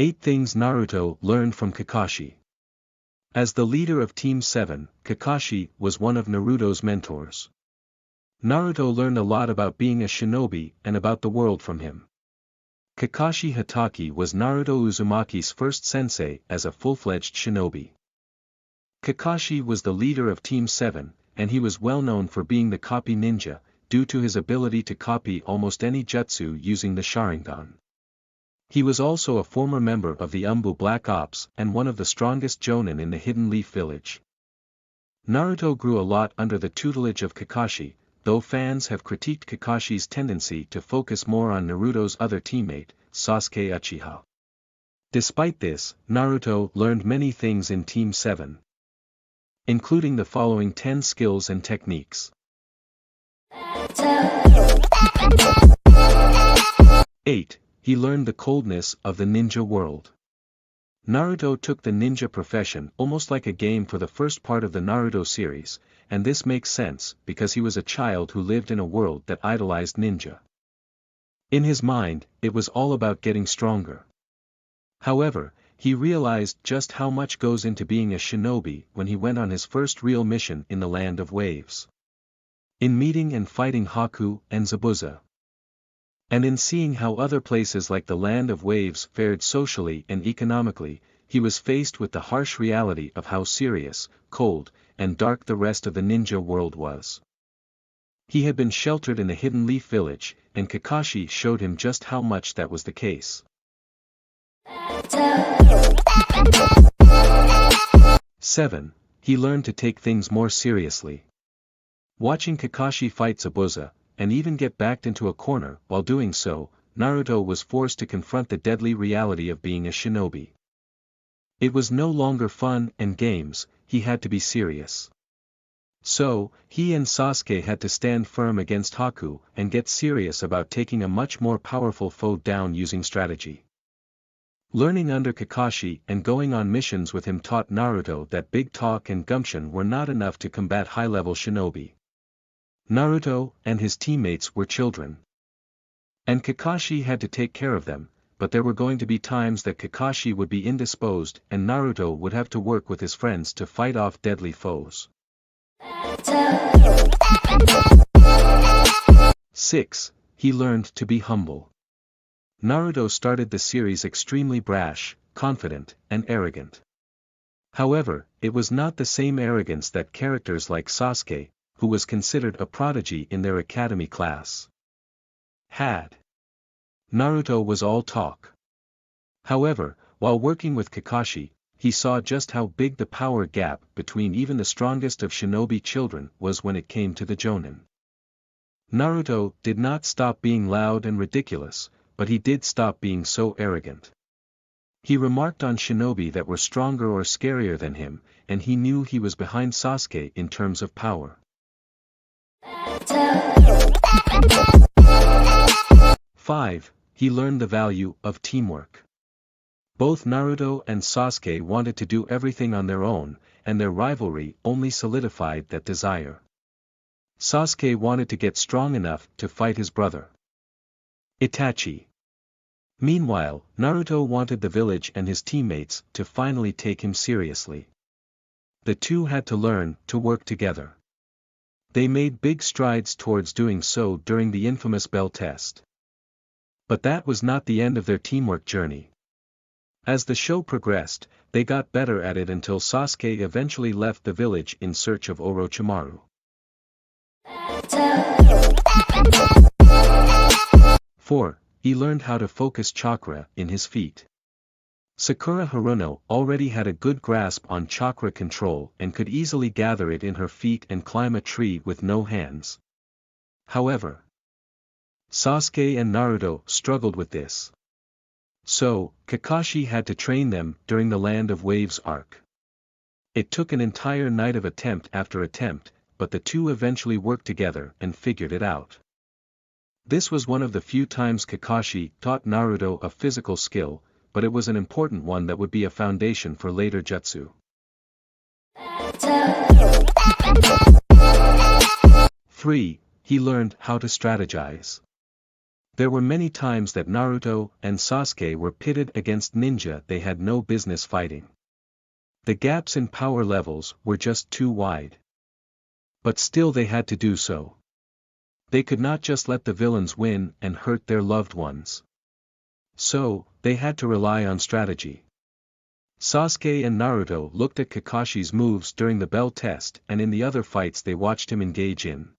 8 Things Naruto Learned from Kakashi. As the leader of Team 7, Kakashi was one of Naruto's mentors. Naruto learned a lot about being a shinobi and about the world from him. Kakashi Hatake was Naruto Uzumaki's first sensei as a full-fledged shinobi. Kakashi was the leader of Team 7, and he was well known for being the copy ninja, due to his ability to copy almost any jutsu using the Sharingan. He was also a former member of the Umbu Black Ops and one of the strongest jonin in the Hidden Leaf Village. Naruto grew a lot under the tutelage of Kakashi, though fans have critiqued Kakashi's tendency to focus more on Naruto's other teammate, Sasuke Uchiha. Despite this, Naruto learned many things in Team 7, including the following 10 skills and techniques. 8. He learned the coldness of the ninja world. Naruto took the ninja profession almost like a game for the first part of the Naruto series, and this makes sense because he was a child who lived in a world that idolized ninja. In his mind, it was all about getting stronger. However, he realized just how much goes into being a shinobi when he went on his first real mission in the Land of Waves. In meeting and fighting Haku and Zabuza. And in seeing how other places like the Land of Waves fared socially and economically, he was faced with the harsh reality of how serious, cold, and dark the rest of the ninja world was. He had been sheltered in the Hidden Leaf Village, and Kakashi showed him just how much that was the case. 7. He learned to take things more seriously. Watching Kakashi fight Zabuza, and even get backed into a corner, while doing so, Naruto was forced to confront the deadly reality of being a shinobi. It was no longer fun and games, he had to be serious. So, he and Sasuke had to stand firm against Haku and get serious about taking a much more powerful foe down using strategy. Learning under Kakashi and going on missions with him taught Naruto that big talk and gumption were not enough to combat high-level shinobi. Naruto and his teammates were children. And Kakashi had to take care of them, but there were going to be times that Kakashi would be indisposed and Naruto would have to work with his friends to fight off deadly foes. 6. He learned to be humble. Naruto started the series extremely brash, confident, and arrogant. However, it was not the same arrogance that characters like Sasuke, who was considered a prodigy in their academy class, had. Naruto was all talk. However, while working with Kakashi, he saw just how big the power gap between even the strongest of shinobi children was when it came to the jonin. Naruto did not stop being loud and ridiculous, but he did stop being so arrogant. He remarked on shinobi that were stronger or scarier than him, and he knew he was behind Sasuke in terms of power. 5. He learned the value of teamwork. Both Naruto and Sasuke wanted to do everything on their own, and their rivalry only solidified that desire. Sasuke wanted to get strong enough to fight his brother, Itachi. Meanwhile, Naruto wanted the village and his teammates to finally take him seriously. The two had to learn to work together. They made big strides towards doing so during the infamous Bell test. But that was not the end of their teamwork journey. As the show progressed, they got better at it until Sasuke eventually left the village in search of Orochimaru. 4. He learned how to focus chakra in his feet. Sakura Haruno already had a good grasp on chakra control and could easily gather it in her feet and climb a tree with no hands. However, Sasuke and Naruto struggled with this. So, Kakashi had to train them during the Land of Waves arc. It took an entire night of attempt after attempt, but the two eventually worked together and figured it out. This was one of the few times Kakashi taught Naruto a physical skill, but it was an important one that would be a foundation for later jutsu. 3. He learned how to strategize. There were many times that Naruto and Sasuke were pitted against ninja they had no business fighting. The gaps in power levels were just too wide. But still they had to do so. They could not just let the villains win and hurt their loved ones. So, they had to rely on strategy. Sasuke and Naruto looked at Kakashi's moves during the bell test and in the other fights they watched him engage in.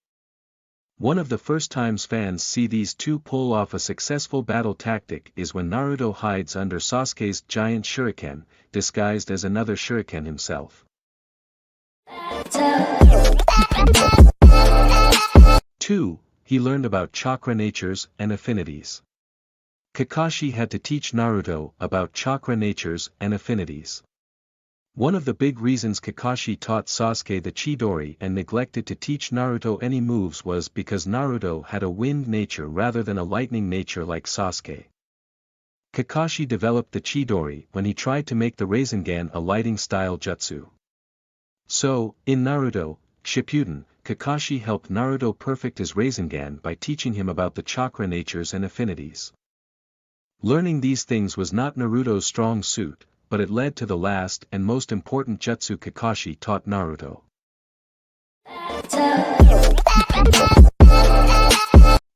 One of the first times fans see these two pull off a successful battle tactic is when Naruto hides under Sasuke's giant shuriken, disguised as another shuriken himself. 2. He learned about chakra natures and affinities. Kakashi had to teach Naruto about chakra natures and affinities. One of the big reasons Kakashi taught Sasuke the Chidori and neglected to teach Naruto any moves was because Naruto had a wind nature rather than a lightning nature like Sasuke. Kakashi developed the Chidori when he tried to make the Rasengan a lighting-style jutsu. So, in Naruto Shippuden, Kakashi helped Naruto perfect his Rasengan by teaching him about the chakra natures and affinities. Learning these things was not Naruto's strong suit, but it led to the last and most important jutsu Kakashi taught Naruto.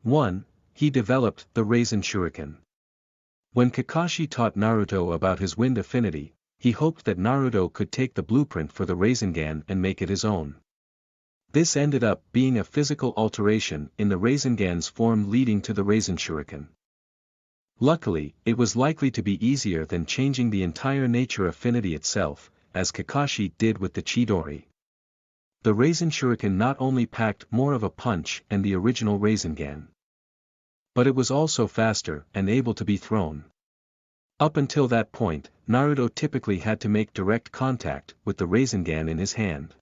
1. He developed the Rasen Shuriken. When Kakashi taught Naruto about his wind affinity, he hoped that Naruto could take the blueprint for the Rasengan and make it his own. This ended up being a physical alteration in the Rasengan's form leading to the Rasen Shuriken. Luckily, it was likely to be easier than changing the entire nature affinity itself, as Kakashi did with the Chidori. The Rasen Shuriken not only packed more of a punch than the original Rasengan, but it was also faster and able to be thrown. Up until that point, Naruto typically had to make direct contact with the Rasengan in his hand.